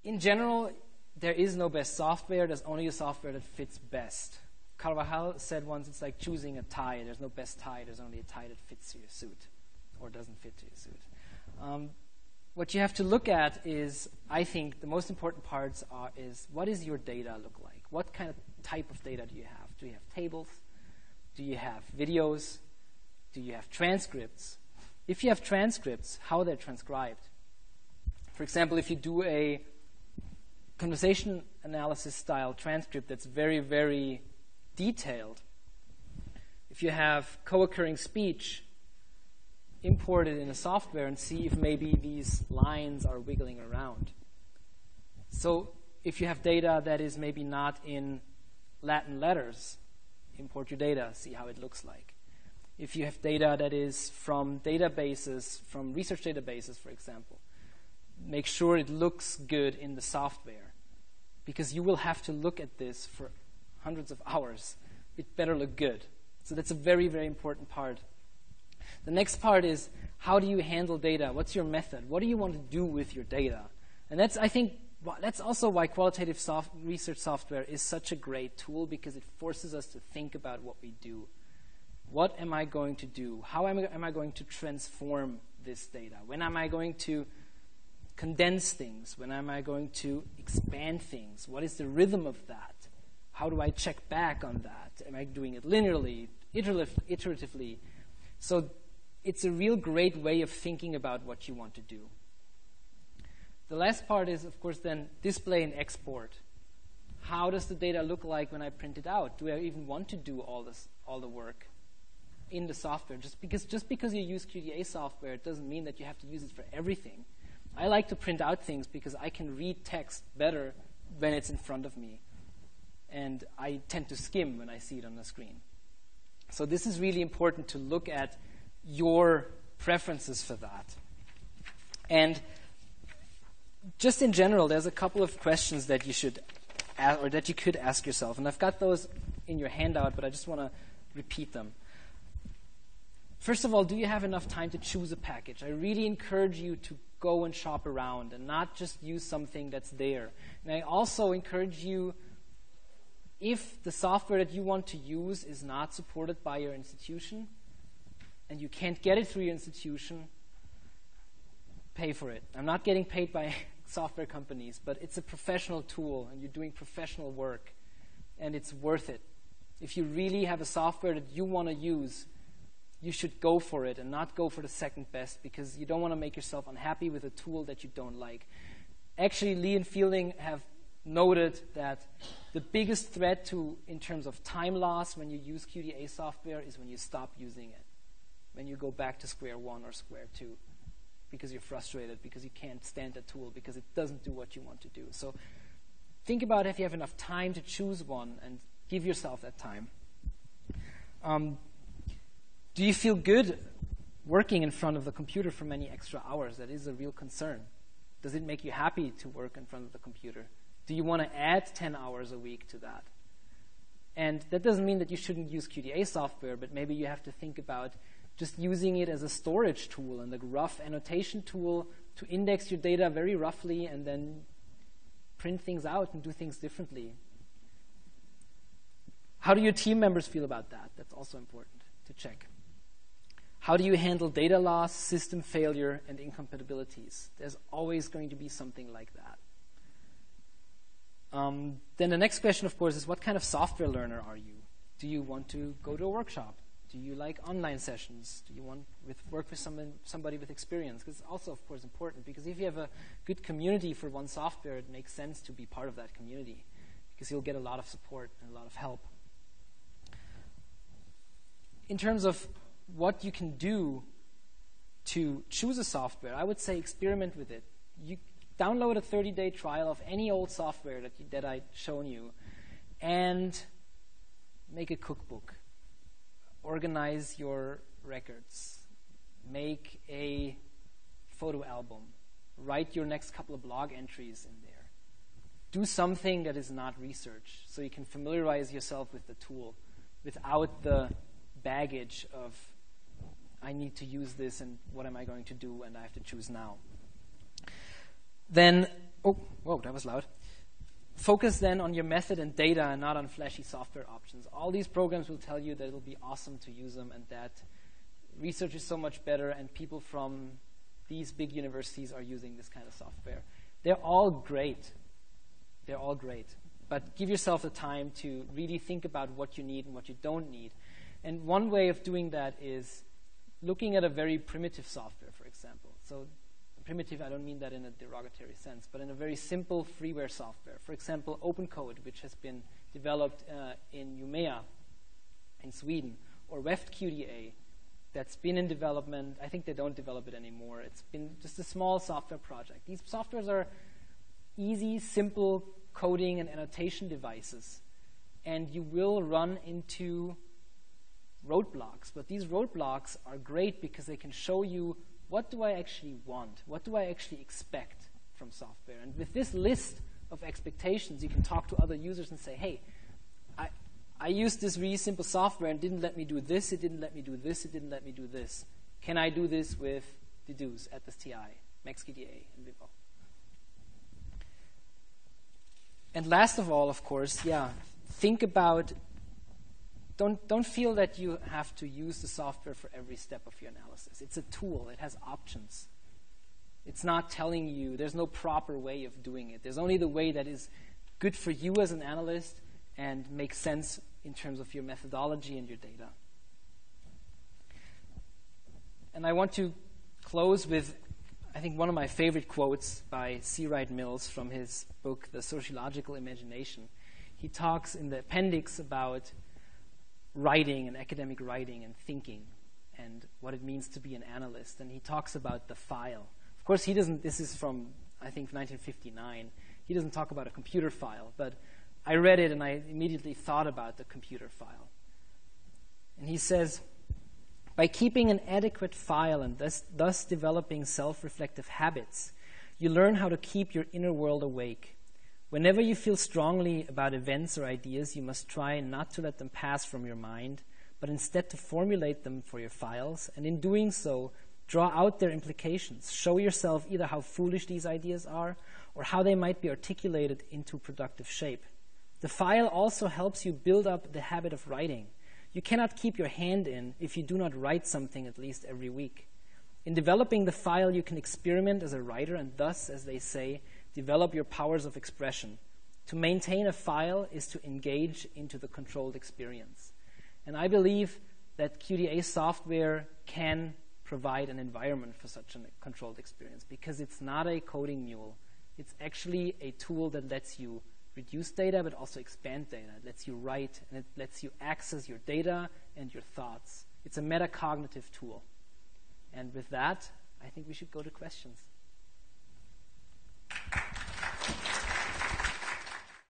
In general, there is no best software. There's only a software that fits best. Carvajal said once, it's like choosing a tie. There's no best tie. There's only a tie that fits to your suit or doesn't fit to your suit. What you have to look at is, I think, the most important parts is what does your data look like? What kind of type of data do you have? Do you have tables? Do you have videos? Do you have transcripts? If you have transcripts, how are they transcribed? For example, if you do a conversation analysis style transcript that's very, very detailed, if you have co-occurring speech, import it in a software and see if maybe these lines are wiggling around. So if you have data that is maybe not in Latin letters, import your data, see how it looks like. If you have data that is from databases, from research databases, for example, make sure it looks good in the software, because you will have to look at this for hundreds of hours. It better look good. So that's a very, very important part. The next part is, how do you handle data? What's your method? What do you want to do with your data? And that's, I think, that's also why qualitative research software is such a great tool, because it forces us to think about what we do. What am I going to do? How am I going to transform this data? When am I going to condense things? When am I going to expand things? What is the rhythm of that? How do I check back on that? Am I doing it linearly, iteratively? So it's a real great way of thinking about what you want to do. The last part is, of course, then display and export. How does the data look like when I print it out? Do I even want to do all the work in the software? Just because you use QDA software, it doesn't mean that you have to use it for everything. I like to print out things because I can read text better when it's in front of me. And I tend to skim when I see it on the screen. So this is really important to look at your preferences for that. And just in general, there's a couple of questions that you should ask, or that you could ask yourself. And I've got those in your handout, but I just want to repeat them. First of all, do you have enough time to choose a package? I really encourage you to go and shop around and not just use something that's there. And I also encourage you, if the software that you want to use is not supported by your institution and you can't get it through your institution, pay for it. I'm not getting paid by software companies, but it's a professional tool and you're doing professional work and it's worth it. If you really have a software that you want to use, you should go for it and not go for the second best, because you don't want to make yourself unhappy with a tool that you don't like. Actually, Lee and Fielding have noted that the biggest threat in terms of time loss when you use QDA software is when you stop using it, when you go back to square one or square two, because you're frustrated, because you can't stand the tool, because it doesn't do what you want to do. So think about if you have enough time to choose one and give yourself that time. Do you feel good working in front of the computer for many extra hours? That is a real concern. Does it make you happy to work in front of the computer? Do you want to add 10 hours a week to that? And that doesn't mean that you shouldn't use QDA software, but maybe you have to think about just using it as a storage tool and a rough annotation tool to index your data very roughly and then print things out and do things differently. How do your team members feel about that? That's also important to check. How do you handle data loss, system failure, and incompatibilities? There's always going to be something like that. Then the next question, of course, is what kind of software learner are you? Do you want to go to a workshop? Do you like online sessions? Do you want to work with somebody with experience? Because it's also, of course, important, because if you have a good community for one software, it makes sense to be part of that community, because you'll get a lot of support and a lot of help. In terms of what you can do to choose a software, I would say experiment with it. You download a 30-day trial of any old software that I've shown you and make a cookbook. Organize your records. Make a photo album. Write your next couple of blog entries in there. Do something that is not research so you can familiarize yourself with the tool without the baggage of I need to use this and what am I going to do and I have to choose now. Then Oh, whoa, that was loud. Focus then on your method and data and not on flashy software options. All these programs will tell you that it'll be awesome to use them and that research is so much better and people from these big universities are using this kind of software. They're all great. They're all great. But give yourself the time to really think about what you need and what you don't need. And one way of doing that is looking at a very primitive software, for example. So primitive, I don't mean that in a derogatory sense, but in a very simple freeware software. For example, OpenCode, which has been developed in Umeå in Sweden, or Weft QDA, that's been in development. I think they don't develop it anymore. It's been just a small software project. These softwares are easy, simple coding and annotation devices. And you will run into roadblocks. But these roadblocks are great because they can show you, what do I actually want? What do I actually expect from software? And with this list of expectations, you can talk to other users and say, hey, I used this really simple software and didn't let me do this, it didn't let me do this, it didn't let me do this. Can I do this with deduce, @TI, MaxQDA, and Vivo? And last of all, of course, think about, don't feel that you have to use the software for every step of your analysis. It's a tool. It has options. It's not telling you, there's no proper way of doing it. There's only the way that is good for you as an analyst and makes sense in terms of your methodology and your data. And I want to close with, I think, one of my favorite quotes by C. Wright Mills from his book, The Sociological Imagination. He talks in the appendix about writing and academic writing and thinking and what it means to be an analyst. And he talks about the file. Of course, he doesn't, this is from, I think, 1959. He doesn't talk about a computer file, but I read it and I immediately thought about the computer file. And he says, by keeping an adequate file and thus developing self-reflective habits, you learn how to keep your inner world awake. Whenever you feel strongly about events or ideas, you must try not to let them pass from your mind, but instead to formulate them for your files, and in doing so, draw out their implications. Show yourself either how foolish these ideas are, or how they might be articulated into productive shape. The file also helps you build up the habit of writing. You cannot keep your hand in if you do not write something at least every week. In developing the file, you can experiment as a writer and thus, as they say, develop your powers of expression. To maintain a file is to engage into the controlled experience. And I believe that QDA software can provide an environment for such a controlled experience because it's not a coding mule. It's actually a tool that lets you reduce data, but also expand data. It lets you write, and it lets you access your data and your thoughts. It's a metacognitive tool. And with that, I think we should go to questions.